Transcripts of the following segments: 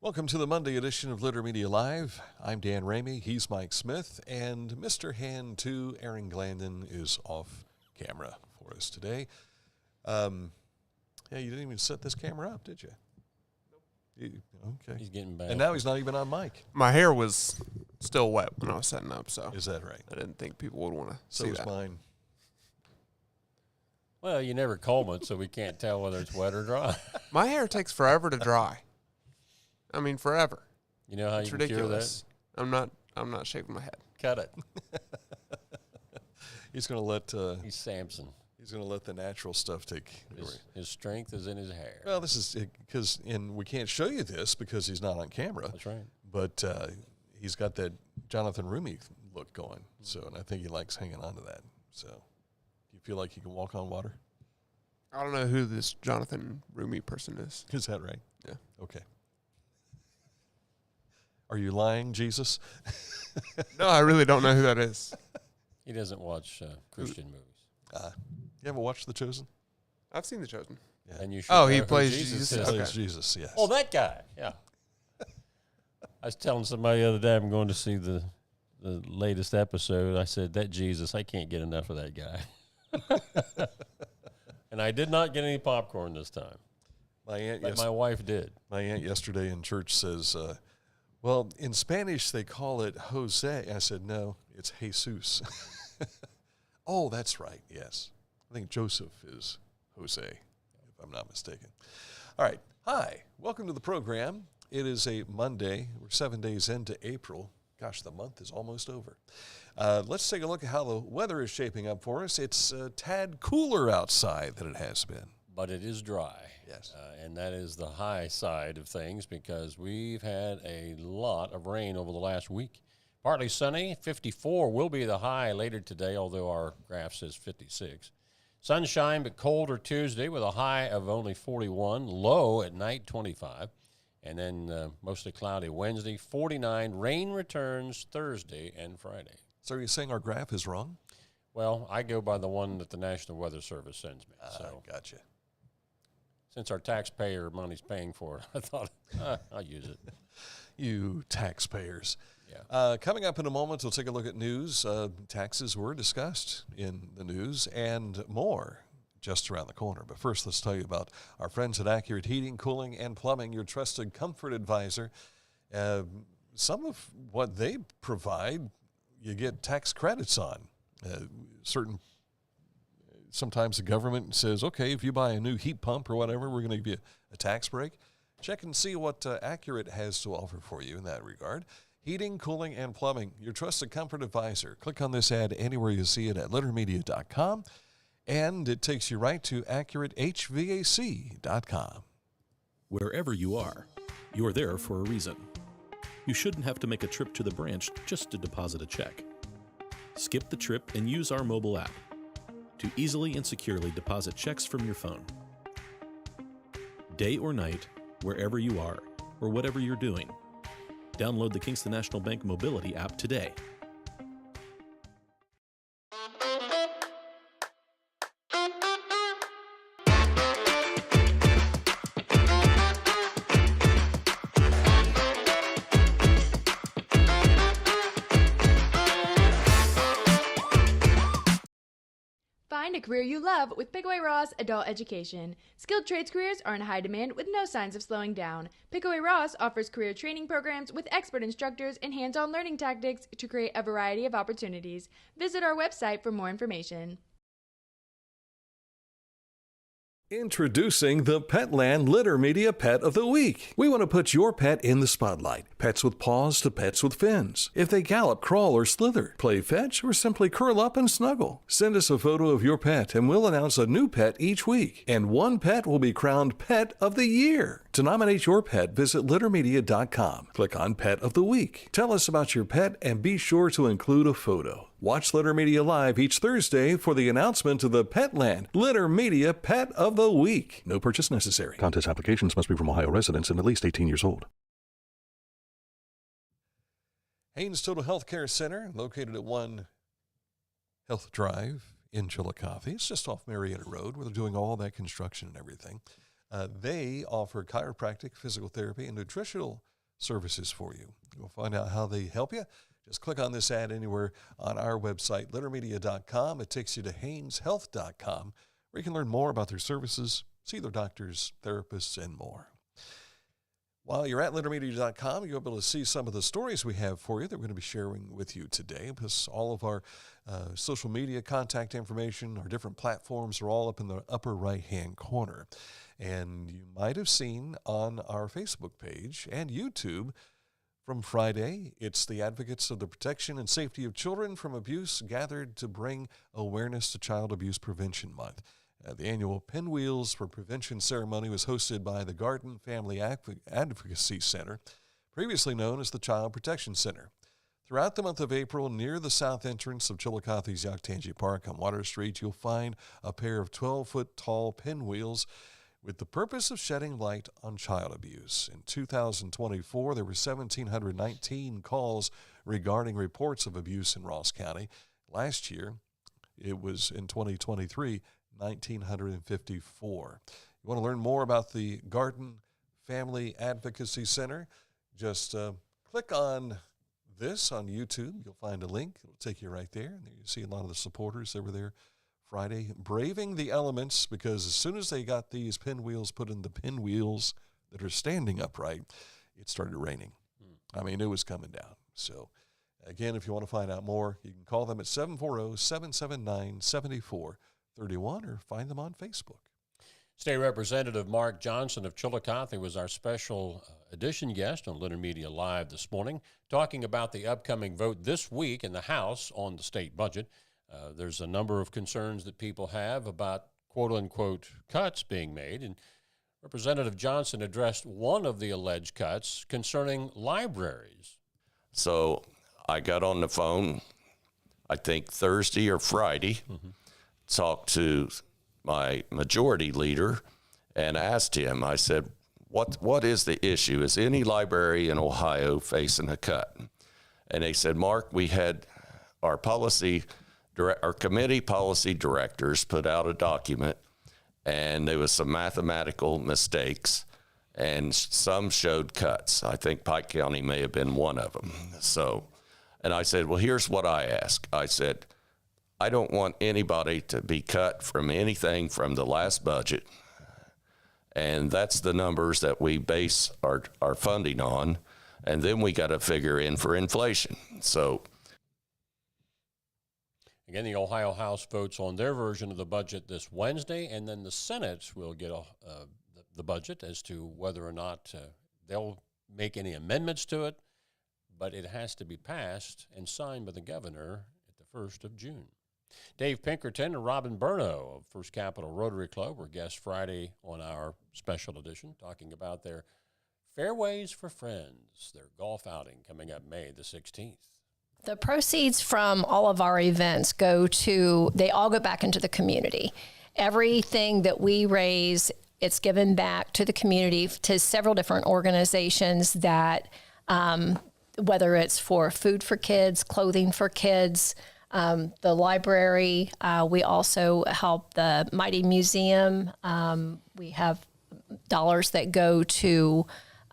Welcome to the Monday edition of Litter Media Live. I'm Dan Ramey, he's Mike Smith, and Mr. Hand 2, Aaron Glandon, is off camera for us today. Yeah, you didn't even set this camera up, did you? Okay. He's getting back. And now he's not even on mic. My hair was still wet when I was setting up, so. Is that right? I didn't think people would want to see So is that. mine. Well, you never comb it, so we can't tell whether it's wet or dry. My hair takes forever to dry. I mean, forever. You know how It's you ridiculous. can cure I'm not shaving my head. that? Cut it. He's going to let He's Samson. he's going to let the natural stuff take. His strength is in his hair. Well, this is because, and we can't show you this because he's not on camera. That's right. But he's got that Jonathan Rumi look going. So, and I think he likes hanging on to that. So, do you feel like he can walk on water? I don't know who this Jonathan Rumi person is. Is that right? Yeah. Okay. Are you lying, Jesus? No, I really don't know who that is. He doesn't watch Christian movies. You ever watched The Chosen? I've seen The Chosen. Yeah. And you should Oh, know he who plays Jesus Jesus? is. Okay. Plays Jesus, yes. Oh, that guy. Yeah. I was telling somebody the other day I'm going to see the latest episode. I said, that Jesus, I can't get enough of that guy. And I did not get any popcorn this time. But my wife did. My aunt yesterday in church says, well, in Spanish they call it Jose. I said, no, it's Jesus. Oh, that's right, yes. I think Joseph is Jose, if I'm not mistaken. All right, hi, welcome to the program. It is a Monday. We're 7 days into April. Gosh, the month is almost over. Let's take a look at how the weather is shaping up for us. It's a tad cooler outside than it has been. But it is dry. Yes. And that is the high side of things because we've had a lot of rain over the last week. Partly sunny, 54 will be the high later today, although our graph says 56. Sunshine, but colder Tuesday with a high of only 41, low at night 25. And then mostly cloudy Wednesday, 49. Rain returns Thursday and Friday. So are you saying our graph is wrong? Well, I go by the one that the National Weather Service sends me. So Gotcha. since our taxpayer money's paying for it, I thought I'll use it. You taxpayers. Yeah. Coming up in a moment, we'll take a look at news. Taxes were discussed in the news and more just around the corner. But first, let's tell you about our friends at Accurate Heating, Cooling, and Plumbing, your trusted comfort advisor. Some of what they provide, you get tax credits on. Sometimes the government says, okay, if you buy a new heat pump or whatever, we're going to give you a tax break. Check and see what Accurate has to offer for you in that regard. Heating, cooling, and plumbing, your trusted comfort advisor. Click on this ad anywhere you see it at littermedia.com, and it takes you right to accuratehvac.com. Wherever you are, you're there for a reason. You shouldn't have to make a trip to the branch just to deposit a check. Skip the trip and use our mobile app to easily and securely deposit checks from your phone. Day or night, wherever you are, or whatever you're doing, download the Kingston National Bank Mobility app today. Find a career you love with Pickaway Ross Adult Education. Skilled trades careers are in high demand with no signs of slowing down. Pickaway Ross offers career training programs with expert instructors and hands-on learning tactics to create a variety of opportunities. Visit our website for more information. Introducing the Petland Litter Media Pet of the Week. We want to put your pet in the spotlight. Pets with paws to pets with fins. If they gallop, crawl, or slither, play fetch, or simply curl up and snuggle. Send us a photo of your pet and we'll announce a new pet each week. And one pet will be crowned Pet of the Year. To nominate your pet, visit littermedia.com. Click on Pet of the Week. Tell us about your pet and be sure to include a photo. Watch Litter Media Live each Thursday for the announcement of the Petland Litter Media Pet of the Week. No purchase necessary. Contest applications must be from Ohio residents and at least 18 years old. Haynes Total Health Care Center, located at 1 Health Drive in Chillicothe. It's just off Marietta Road where they're doing all that construction and everything. They offer chiropractic, physical therapy, and nutritional services for you. You'll find out how they help you. Just click on this ad anywhere on our website, littermedia.com. It takes you to HainesHealth.com, where you can learn more about their services, see their doctors, therapists, and more. While you're at littermedia.com, you'll be able to see some of the stories we have for you that we're going to be sharing with you today, because all of our social media contact information, our different platforms are all up in the upper right-hand corner. And you might have seen on our Facebook page and YouTube from Friday, it's the Advocates of the Protection and Safety of Children from Abuse gathered to bring awareness to Child Abuse Prevention Month. The annual Pinwheels for Prevention ceremony was hosted by the Garden Family Advocacy Center, previously known as the Child Protection Center. Throughout the month of April, near the south entrance of Chillicothe's Yoctangee Park on Water Street, you'll find a pair of 12-foot tall pinwheels with the purpose of shedding light on child abuse. In 2024, there were 1,719 calls regarding reports of abuse in Ross County. Last year, it was in 2023, 1,954. You want to learn more about the Garden Family Advocacy Center? Just click on this on YouTube. You'll find a link. It'll take you right there. And there you see a lot of the supporters that were there Friday, braving the elements, because as soon as they got these pinwheels put in the pinwheels that are standing upright, it started raining. I mean, it was coming down. So, again, if you want to find out more, you can call them at 740-779-7431 or find them on Facebook. State Representative Mark Johnson of Chillicothe was our special edition guest on Litter Media Live this morning, talking about the upcoming vote this week in the House on the state budget. There's a number of concerns that people have about quote-unquote cuts being made, and Representative Johnson addressed one of the alleged cuts concerning libraries. So I got on the phone, I think Thursday or Friday, talked to my majority leader and asked him, I said, what is the issue? Is any library in Ohio facing a cut? And they said, Mark, we had our committee policy directors put out a document, and there was some mathematical mistakes, and some showed cuts. I think Pike County may have been one of them. So, and I said, well, here's what I ask. I said, I don't want anybody to be cut from anything from the last budget, and that's the numbers that we base our funding on, and then we got to figure in for inflation. So, again, the Ohio House votes on their version of the budget this Wednesday, and then the Senate will get the budget as to whether or not they'll make any amendments to it, but it has to be passed and signed by the governor at the 1st of June. Dave Pinkerton and Robin Burno of First Capital Rotary Club were guests Friday on our special edition, talking about their Fairways for Friends, their golf outing coming up May the 16th. The proceeds from all of our events they all go back into the community. Everything that we raise, it's given back to the community, to several different organizations that, whether it's for food for kids, clothing for kids, the library, we also help the Mighty Museum. We have dollars that go to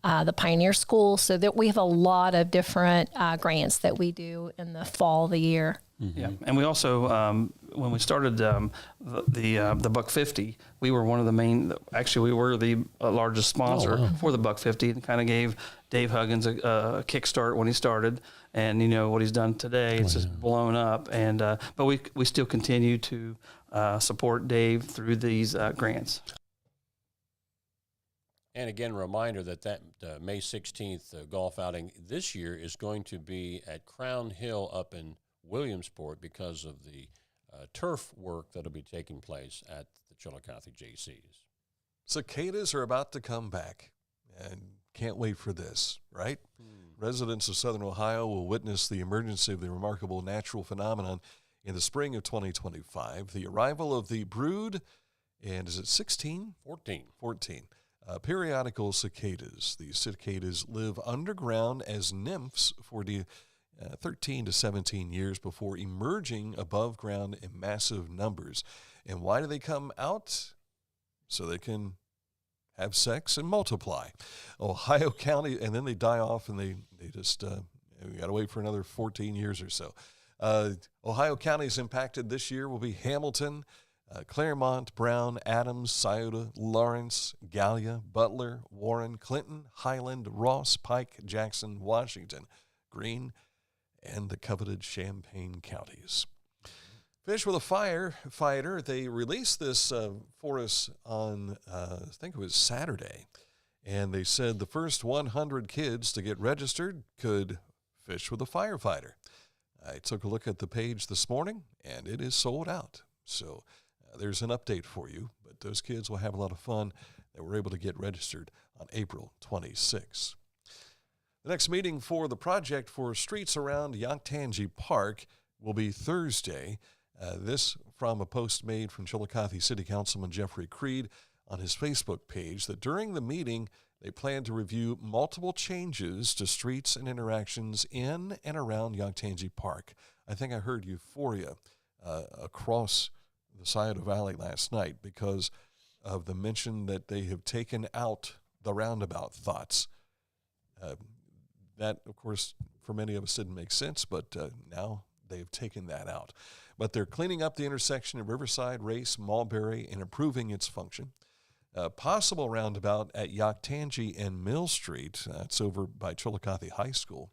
the Pioneer School, so that we have a lot of different grants that we do in the fall of the year. Mm-hmm. Yeah, and we also, when we started the Buck 50, we were one of the main. Actually, we were the largest sponsor for the Buck 50, and kind of gave Dave Huggins a kickstart when he started. And you know what he's done today; it's just blown up. And but we still continue to support Dave through these grants. And again, a reminder that May 16th golf outing this year is going to be at Crown Hill up in Williamsport because of the turf work that will be taking place at the Chillicothe JCs. Cicadas are about to come back, and can't wait for this, right? Residents of Southern Ohio will witness the emergence of the remarkable natural phenomenon in the spring of 2025, the arrival of the brood, and is it 16? 14. Periodical cicadas. These cicadas live underground as nymphs for the 13 to 17 years before emerging above ground in massive numbers. And why do they come out? So they can have sex, and multiply. Ohio County, and then they die off, and they just, we got to wait for another 14 years or so. Ohio counties impacted this year will be Hamilton, Claremont, Brown, Adams, Scioto, Lawrence, Gallia, Butler, Warren, Clinton, Highland, Ross, Pike, Jackson, Washington, Greene, and the coveted Champaign counties. Fish with a Firefighter, they released this for us on, I think it was Saturday, and they said the first 100 kids to get registered could fish with a Firefighter. I took a look at the page this morning, and it is sold out. So there's an update for you, but those kids will have a lot of fun. They were able to get registered on April 26. The next meeting for the project for streets around Yoctangee Park will be Thursday. This from a post made from Chillicothe City Councilman Jeffrey Creed on his Facebook page, that during the meeting, they plan to review multiple changes to streets and interactions in and around Yoctangee Park. I think I heard euphoria across the Scioto Valley last night because of the mention that they have taken out the roundabout thoughts. That, of course, for many of us didn't make sense, but now they've taken that out. But they're cleaning up the intersection of Riverside, Race, Mulberry, and improving its function. Possible roundabout at Yoctangee and Mill Street, that's over by Chillicothe High School.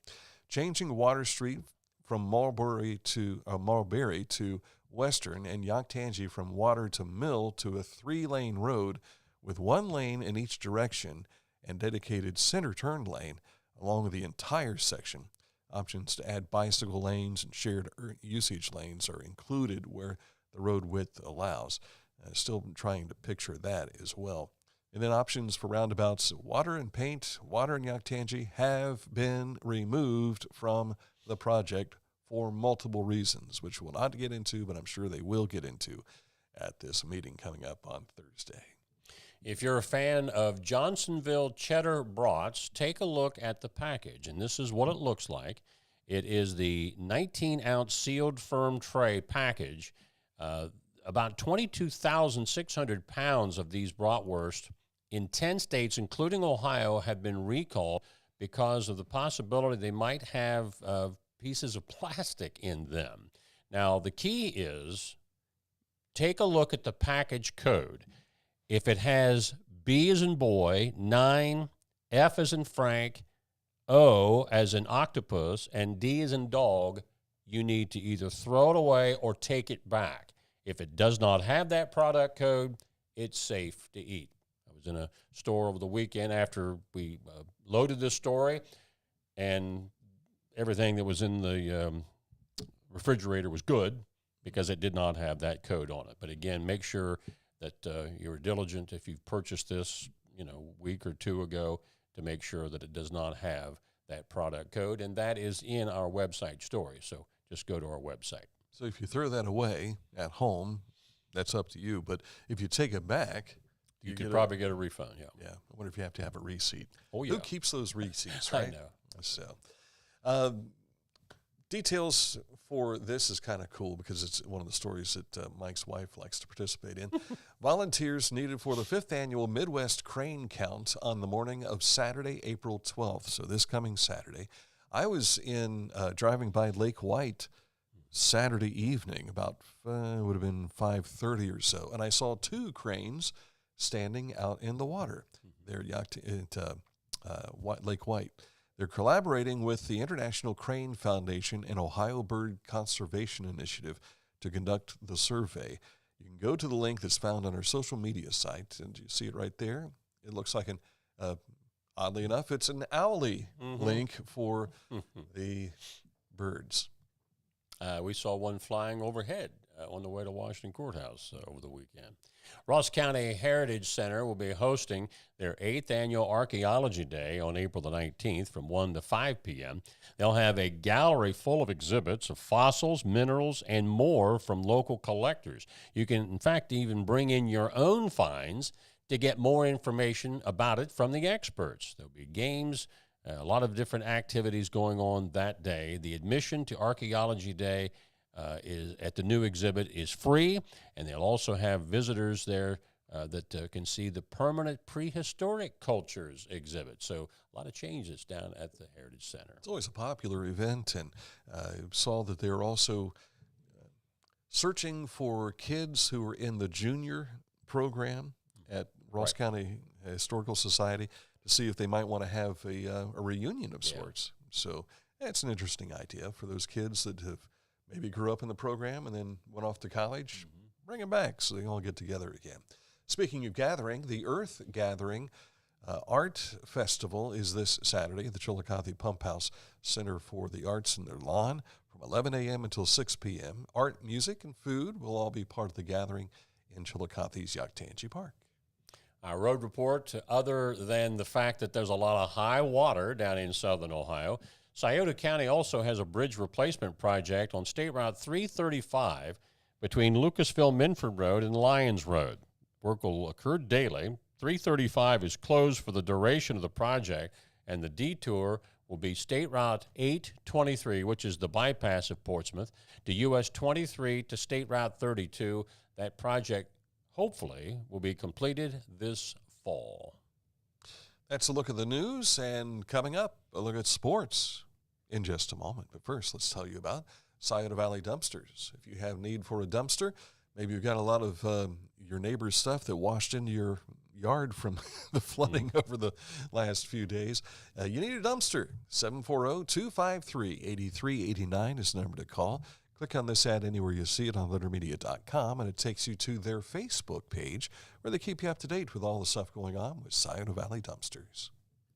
Changing Water Street from Mulberry to Western, and Yoctangee from Water to Mill to a 3-lane road with 1 lane in each direction and dedicated center turn lane along the entire section. Options to add bicycle lanes and shared usage lanes are included where the road width allows. Still trying to picture that as well. And then options for roundabouts, water and paint, water and Yoctangee have been removed from the project for multiple reasons, which we'll not get into, but I'm sure they will get into at this meeting coming up on Thursday. If you're a fan of Johnsonville cheddar brats, take a look at the package, and this is what it looks like. It is the 19-ounce sealed firm tray package. About 22,600 pounds of these bratwurst in 10 states, including Ohio, have been recalled because of the possibility they might have pieces of plastic in them. Now, the key is take a look at the package code. If it has B as in boy, 9, F as in Frank, O as in octopus, and D as in dog, you need to either throw it away or take it back. If it does not have that product code, it's safe to eat. I was in a store over the weekend after we loaded this story, and everything that was in the refrigerator was good because it did not have that code on it. But again, make sure that you're diligent if you've purchased this, a week or two ago, to make sure that it does not have that product code, and that is in our website story. So just go to our website. So if you throw that away at home, that's up to you. But if you take it back, you could probably get a refund. Yeah. I wonder if you have to have a receipt. Oh, yeah. Who keeps those receipts, right? I know. So, details for this is kind of cool because it's one of the stories that Mike's wife likes to participate in. Volunteers needed for the 5th annual Midwest Crane Count on the morning of Saturday, April 12th. So this coming Saturday. I was driving by Lake White Saturday evening, about it would have been 5:30 or so, and I saw 2 cranes standing out in the water there at Lake White. They're collaborating with the International Crane Foundation and Ohio Bird Conservation Initiative to conduct the survey. You can go to the link that's found on our social media site, and you see it right there. It looks like oddly enough, it's an owlie link for the birds. We saw one flying overhead on the way to Washington Courthouse over the weekend. Ross County Heritage Center will be hosting their 8th annual Archaeology Day on April the 19th from 1 to 5 p.m. They'll have a gallery full of exhibits of fossils, minerals, and more from local collectors. You can, in fact, even bring in your own finds to get more information about it from the experts. There'll be games, a lot of different activities going on that day. The admission to Archaeology Day is at the new exhibit is free, and they'll also have visitors there that can see the permanent prehistoric cultures exhibit. So a lot of changes down at the Heritage Center. It's always a popular event, and saw that they're also searching for kids who are in the junior program at Ross County Historical Society to see if they might want to have a reunion of sorts. So it's an interesting idea for those kids that have maybe grew up in the program and then went off to college. Bring them back so they all get together again. Speaking of gathering, the Earth Gathering Art Festival is this Saturday at the Chillicothe Pump House Center for the Arts in their lawn from 11 a.m. until 6 p.m. Art, music, and food will all be part of the gathering in Chillicothe's Yoctangee Park. Our road report, other than the fact that there's a lot of high water down in southern Ohio, Scioto County also has a bridge replacement project on State Route 335 between Lucasville-Minford Road and Lyons Road. Work will occur daily. 335 is closed for the duration of the project, and the detour will be State Route 823, which is the bypass of Portsmouth, to US 23 to State Route 32. That project, hopefully, will be completed this fall. That's a look at the news, and coming up, a look at sports in just a moment. But first, let's tell you about Scioto Valley Dumpsters. If you have need for a dumpster, maybe you've got a lot of your neighbor's stuff that washed into your yard from the flooding over the last few days. You need a dumpster. 740-253-8389 is the number to call. Click on this ad anywhere you see it on littermedia.com, and it takes you to their Facebook page where they keep you up to date with all the stuff going on with Scioto Valley Dumpsters.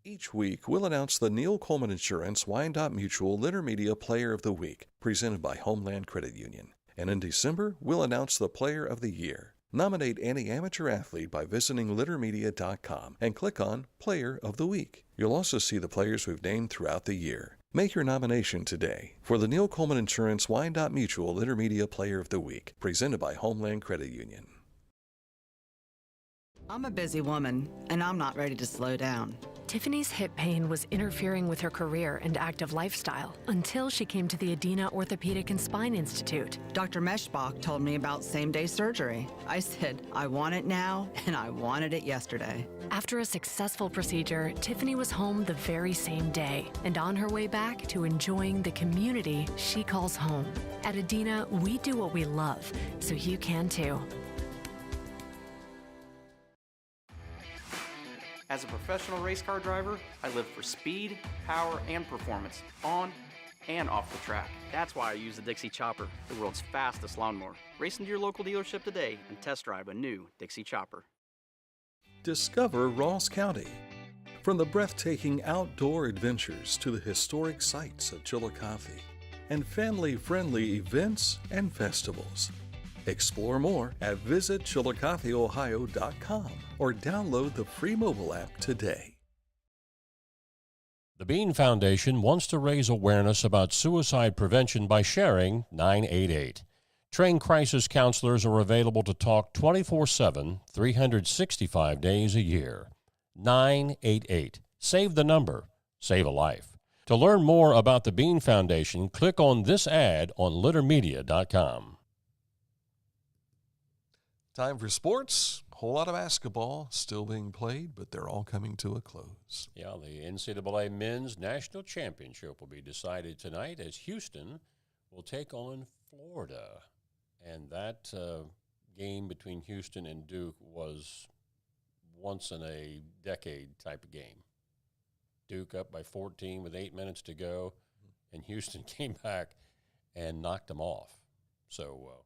Each week, we'll announce the Neil Coleman Insurance Wyandotte Mutual Litter Media Player of the Week, presented by Homeland Credit Union. And in December, we'll announce the Player of the Year. Nominate any amateur athlete by visiting littermedia.com and click on Player of the Week. You'll also see the players we've named throughout the year. Make your nomination today for the Neil Coleman Insurance Wyandotte Mutual Litter Media Player of the Week, presented by Homeland Credit Union. I'm a busy woman, and I'm not ready to slow down. Tiffany's hip pain was interfering with her career and active lifestyle until she came to the Adina Orthopedic and Spine Institute. Dr. Meshbach told me about same-day surgery. I said, I want it now, and I wanted it yesterday. After a successful procedure, Tiffany was home the very same day and on her way back to enjoying the community she calls home. At Adina, we do what we love, so you can too. As a professional race car driver, I live for speed, power, and performance on and off the track. That's why I use the Dixie Chopper, the world's fastest lawnmower. Race into your local dealership today and test drive a new Dixie Chopper. Discover Ross County. From the breathtaking outdoor adventures to the historic sights of Chillicothe and family-friendly events and festivals. Explore more at visitchillicotheohio.com or download the free mobile app today. The Bean Foundation wants to raise awareness about suicide prevention by sharing 988. Trained crisis counselors are available to talk 24/7, 365 days a year. 988. Save the number. Save a life. To learn more about the Bean Foundation, click on this ad on littermedia.com. Time for sports. A whole lot of basketball still being played, but they're all coming to a close. Yeah, the NCAA Men's National Championship will be decided tonight as Houston will take on Florida. And that game between Houston and Duke was once-in-a-decade type of game. Duke up by 14 with 8 minutes to go, and Houston came back and knocked them off. So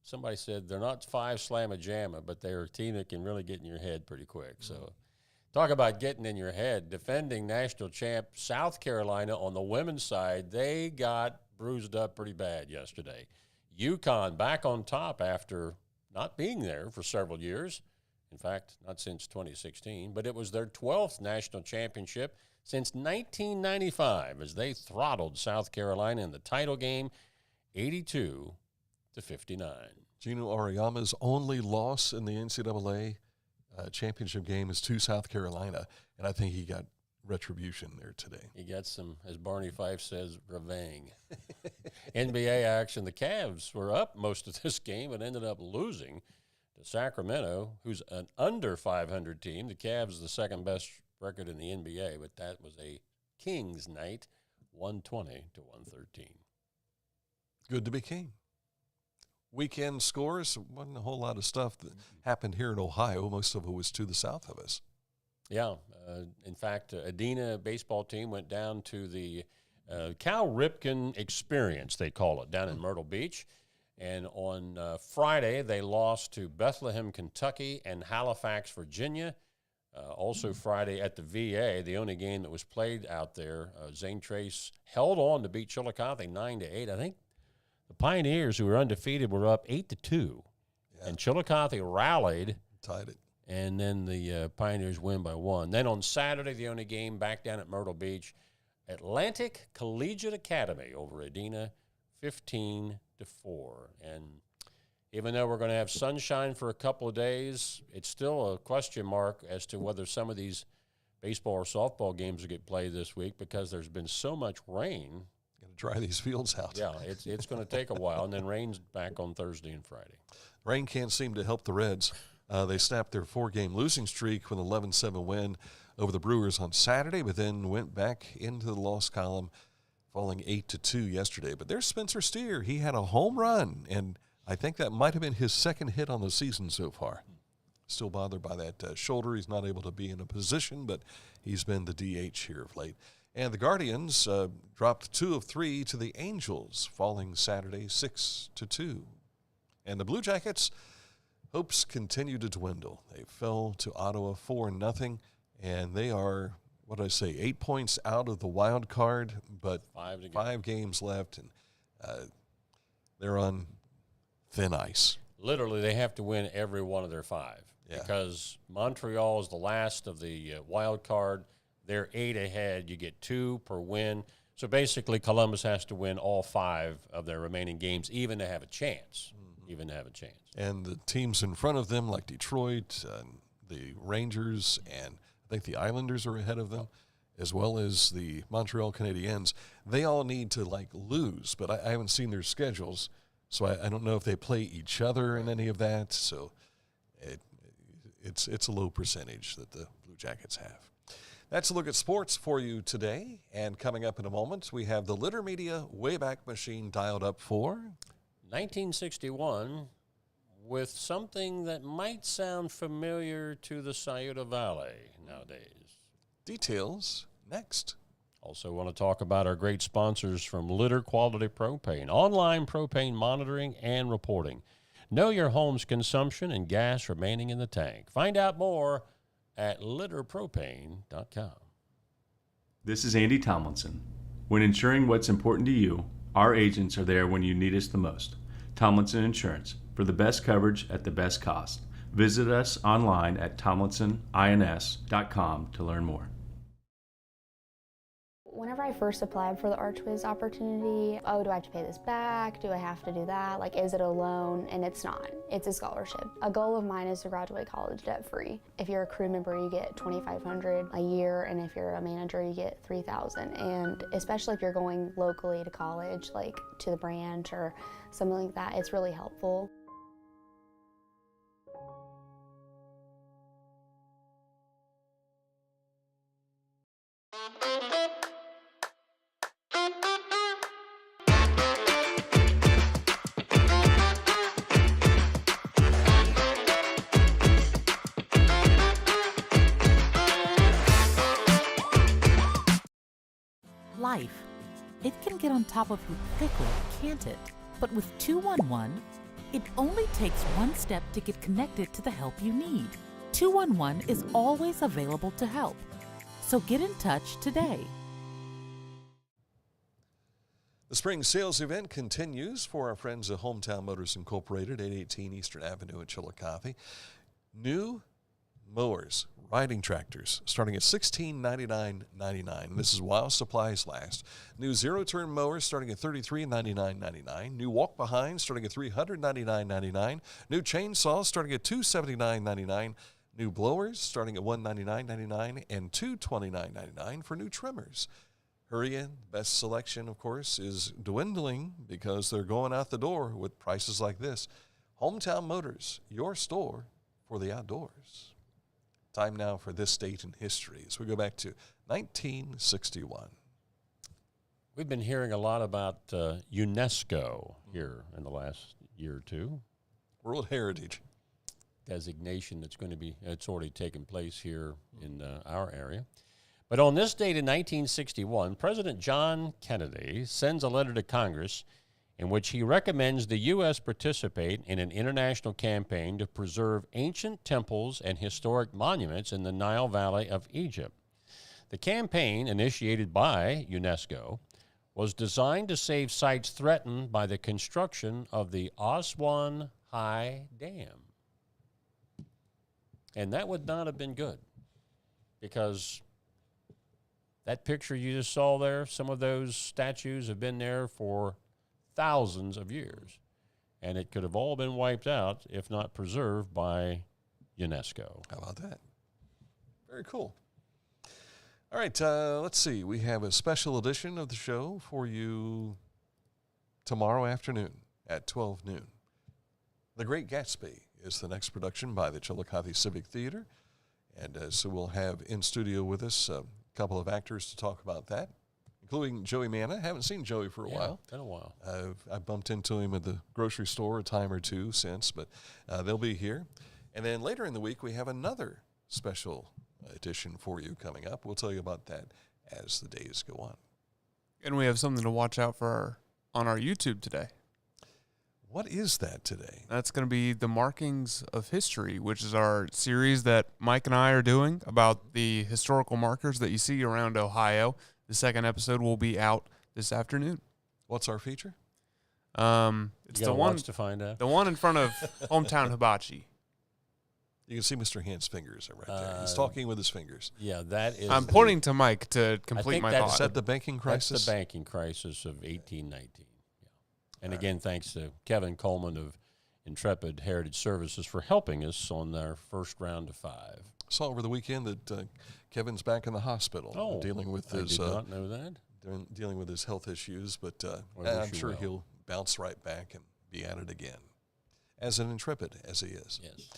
somebody said they're not five slamma-jamma, but they're a team that can really get in your head pretty quick. So talk about getting in your head. Defending national champ South Carolina on the women's side, they got bruised up pretty bad yesterday. UConn back on top after not being there for several years. In fact, not since 2016, but it was their 12th national championship since 1995 as they throttled South Carolina in the title game 82-59. Gino Auriemma's only loss in the NCAA championship game is to South Carolina, and I think he got retribution there today. He got some, as Barney Fife says, revenge. NBA action, the Cavs were up most of this game and ended up losing to Sacramento, who's an under 500 team. The Cavs the second best record in the NBA, but that was a Kings night, 120 to 113. Good to be king. Weekend scores, wasn't a whole lot of stuff that happened here in Ohio. Most of it was to the south of us. Yeah. In fact, Adena baseball team went down to the Cal Ripken Experience, they call it, down in Myrtle Beach. And on Friday, they lost to Bethlehem, Kentucky, and Halifax, Virginia. Also Friday at the VA, the only game that was played out there, Zane Trace held on to beat Chillicothe 9-8. I think the Pioneers, who were undefeated, were up 8-2. Yeah. And Chillicothe rallied. Tied it. And then the Pioneers win by 1. Then on Saturday, the only game back down at Myrtle Beach, Atlantic Collegiate Academy over Adena, 15-4. And even though we're going to have sunshine for a couple of days, it's still a question mark as to whether some of these baseball or softball games will get played this week because there's been so much rain. Going to dry these fields out. Yeah, it's going to take a while, and then rain's back on Thursday and Friday. Rain can't seem to help the Reds. They snapped their 4-game losing streak with an 11-7 win over the Brewers on Saturday, but then went back into the loss column, falling 8-2 yesterday. But there's Spencer Steer. He had a home run, and I think that might have been his second hit on the season so far. Still bothered by that shoulder. He's not able to be in a position, but he's been the DH here of late. And the Guardians dropped 2 of 3 to the Angels, falling Saturday 6-2. And the Blue Jackets, hopes continue to dwindle. They fell to Ottawa 4-0, and they are, 8 points out of the wild card, but 5 games left, and they're on thin ice. Literally, they have to win every one of their 5 because Montreal is the last of the wild card. They're 8 ahead. You get 2 per win. So basically, Columbus has to win all 5 of their remaining games, even to have a chance. And the teams in front of them, like Detroit, the Rangers, and I think the Islanders are ahead of them, as well as the Montreal Canadiens. They all need to, lose, but I haven't seen their schedules, so I don't know if they play each other in any of that. So it's a low percentage that the Blue Jackets have. That's a look at sports for you today. And coming up in a moment, we have the Litter Media Wayback Machine dialed up for 1961, with something that might sound familiar to the Scioto Valley nowadays. Details next. Also want to talk about our great sponsors from Litter Quality Propane, online propane monitoring and reporting. Know your home's consumption and gas remaining in the tank. Find out more at litterpropane.com. This is Andy Tomlinson. When ensuring what's important to you, our agents are there when you need us the most. Tomlinson Insurance, for the best coverage at the best cost. Visit us online at tomlinsonins.com to learn more. Whenever I first applied for the ArchWiz opportunity, do I have to pay this back? Do I have to do that? Is it a loan? And it's not. It's a scholarship. A goal of mine is to graduate college debt-free. If you're a crew member, you get $2,500 a year, and if you're a manager, you get $3,000. And especially if you're going locally to college, to the branch or something like that, it's really helpful. Life. It can get on top of you quickly, can't it? But with 211, it only takes one step to get connected to the help you need. 211 is always available to help. So get in touch today. The spring sales event continues for our friends at Hometown Motors Incorporated, 818 Eastern Avenue in Chillicothe. New mowers, riding tractors, starting at $1699.99. This is while supplies last. New zero-turn mowers starting at $3399.99. New walk-behinds starting at $399.99. New chainsaws starting at $279.99. New blowers starting at $199.99 and $229.99 for new trimmers. Hurry in. Best selection, of course, is dwindling because they're going out the door with prices like this. Hometown Motors, your store for the outdoors. Time now for this date in history as we go back to 1961. We've been hearing a lot about UNESCO here in the last year or two. World Heritage designation it's already taken place here in our area. But on this date in 1961, President John Kennedy sends a letter to Congress in which he recommends the U.S. participate in an international campaign to preserve ancient temples and historic monuments in the Nile Valley of Egypt. The campaign, initiated by UNESCO, was designed to save sites threatened by the construction of the Aswan High Dam. And that would not have been good, because that picture you just saw there, some of those statues have been there for thousands of years, and it could have all been wiped out if not preserved by UNESCO. How about that? Very cool. All right, let's see. We have a special edition of the show for you tomorrow afternoon at 12 noon. The Great Gatsby is the next production by the Chillicothe Civic Theater, and so we'll have in studio with us a couple of actors to talk about that, including Joey Manna. Haven't seen Joey for a while. Been a while. I bumped into him at the grocery store a time or two since, but they'll be here. And then later in the week, we have another special edition for you coming up. We'll tell you about that as the days go on. And we have something to watch out for on our YouTube today. What is that today? That's going to be The Markings of History, which is our series that Mike and I are doing about the historical markers that you see around Ohio. The second episode will be out this afternoon. What's our feature? It's the one to find out. The one in front of Hometown Hibachi. You can see Mr. Hand's fingers are right there. He's talking with his fingers. Yeah, that is. I'm pointing to Mike to complete my thought. Is that the banking crisis? That's the banking crisis of 1819. And again, thanks to Kevin Coleman of Intrepid Heritage Services for helping us on our first round of 5. Saw over the weekend that Kevin's back in the hospital dealing with his. I did not know that. Dealing with his health issues, but I'm sure he'll bounce right back and be at it again, as an intrepid as he is. Yes.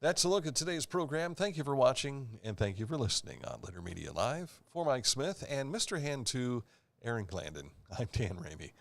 That's a look at today's program. Thank you for watching, and thank you for listening on Litter Media Live. For Mike Smith and Mr. Hand 2, Aaron Glandon, I'm Dan Ramey.